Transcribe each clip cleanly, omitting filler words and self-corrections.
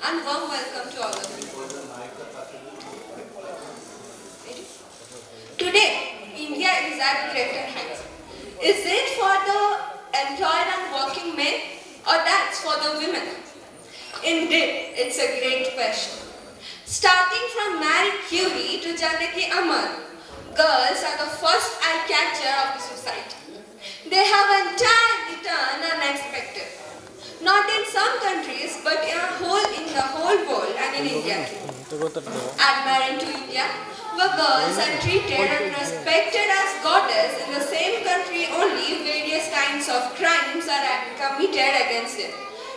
and warm welcome to all of you. Today, India is at greater heights. Is it for the employed and working men, or that's for the women? Indeed, it's a great question. Starting from Marie Curie to Janaki Amar, girls are the first eye-catcher of the society. They have entirely turned unexpected. Not in some countries, but in the whole world and in India too. Admiring to India, where girls are treated and respected as goddess in the same country only, various kinds of crimes are committed against them.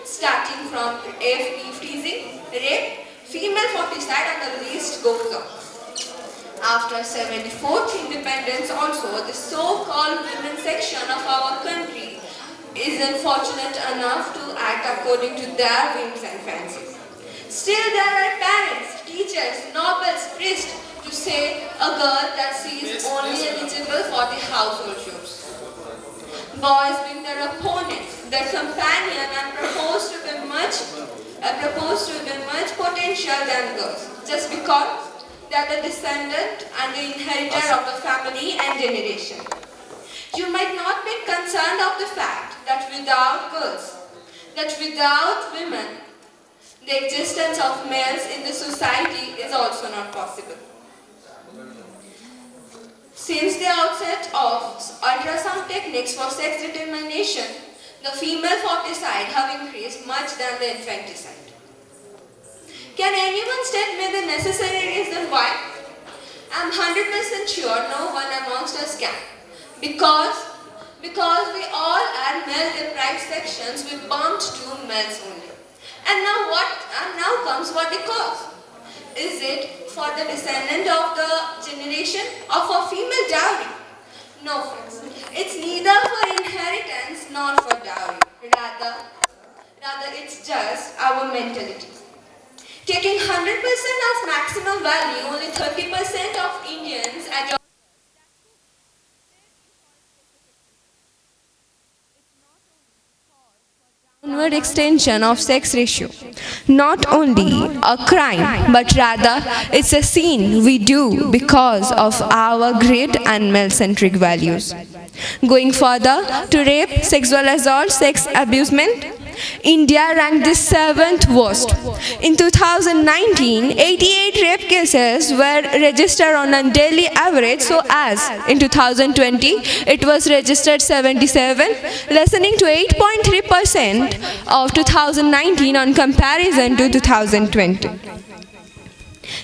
Starting from teasing, rape, female foeticide, and the list goes on. After 74th independence also, the so-called women section of our country is unfortunate enough to act according to their whims and fancies. Still there are parents, teachers, nobles, priests to say a girl that she is only eligible for the household chores. Boys being their opponent, their companion, and proposed to be much potential than girls, just because they are the descendant and the inheritor of the family and generation. You might not be concerned of the fact that without girls, that without women, the existence of males in the society is also not possible. Since the outset of ultrasound techniques for sex determination, the female foeticide have increased much than the infanticide. Can anyone state me the necessary reason why? I am 100% sure no one amongst us can. Because we all are male-deprived sections, we bumped to males only. And now comes what the cause. Is it for the descendant of the generation or for female dowry? No, friends. It's neither for inheritance nor for dowry. Rather it's just our mentality. Taking 100% as maximum value, only 30% of Indians at downward extension of sex ratio. Not only a crime, but rather it's a sin we do because of our great and male-centric values. Going further to rape, sexual assault, sex abusement, India ranked the 7th worst. In 2019, 88 rape cases were registered on a daily average, so as in 2020, it was registered 77, lessening to 8.3% of 2019 on comparison to 2020.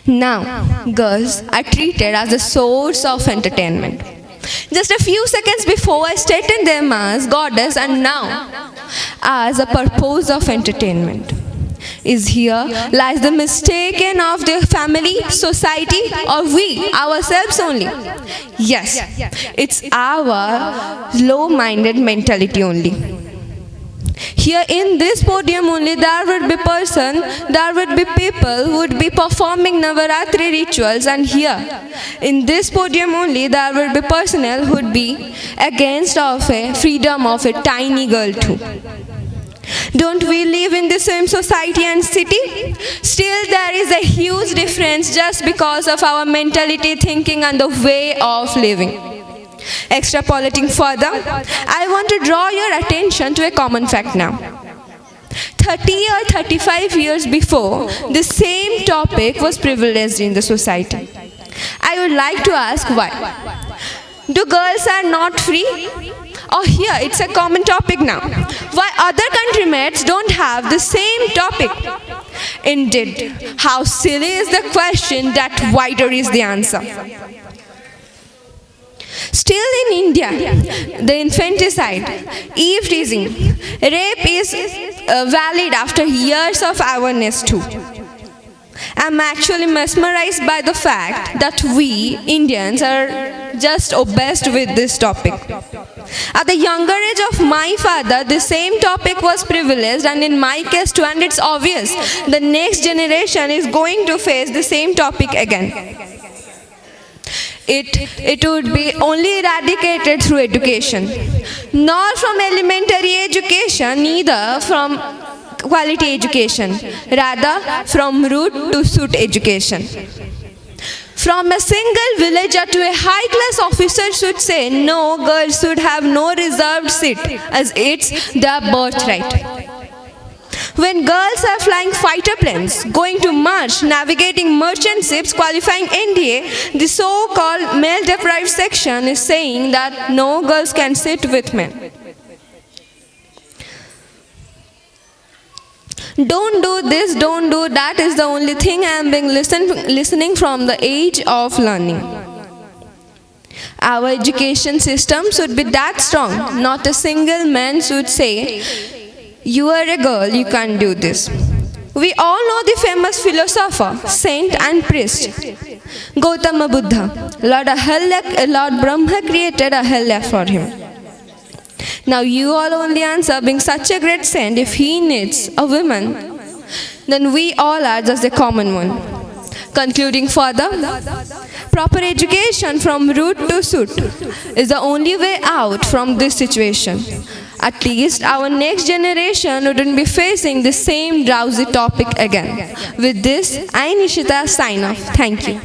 Now, girls are treated as a source of entertainment. Just a few seconds before I stated them as goddess and now as a purpose of entertainment. Is here lies the mistaken of the family, society, or we ourselves only? Yes, it's our low-minded mentality only. Here in this podium only there would be people who would be performing Navaratri rituals, and here in this podium only there would be personnel who would be against of a freedom of a tiny girl too. Don't we live in the same society and city? Still there is a huge difference just because of our mentality, thinking, and the way of living. Extrapolating further, I want to draw your attention to a common fact now. 30 or 35 years before, the same topic was privileged in the society. I would like to ask why. Do girls are not free? Or here, it's a common topic now. Why other countrymates don't have the same topic? Indeed, how silly is the question, that wider is the answer. Still in India, the infanticide, eve teasing, rape is valid after years of awareness too. I'm actually mesmerized by the fact that we Indians are just obsessed with this topic. At the younger age of my father, the same topic was privileged, and in my case too, and it's obvious, the next generation is going to face the same topic again. It would be only eradicated through education, not from elementary education, neither from quality education, rather from root to suit education. From a single villager to a high-class officer should say, no, girls should have no reserved seat as it's their birthright. When girls are flying fighter planes, going to Mars, navigating merchant ships, qualifying NDA, the so-called male-deprived section is saying that no girls can sit with men. Don't do this, don't do that is the only thing I am being listening from the age of learning. Our education system should be that strong. Not a single man should say, you are a girl, you can't do this. We all know the famous philosopher, saint and priest, Gautama Buddha. Lord Brahma created Ahalya for him. Now you all only answer, being such a great saint, if he needs a woman, then we all are just a common one. Concluding further, proper education from root to suit is the only way out from this situation. At least our next generation wouldn't be facing the same drowsy topic again. With this, I, Nishita, sign off. Thank you.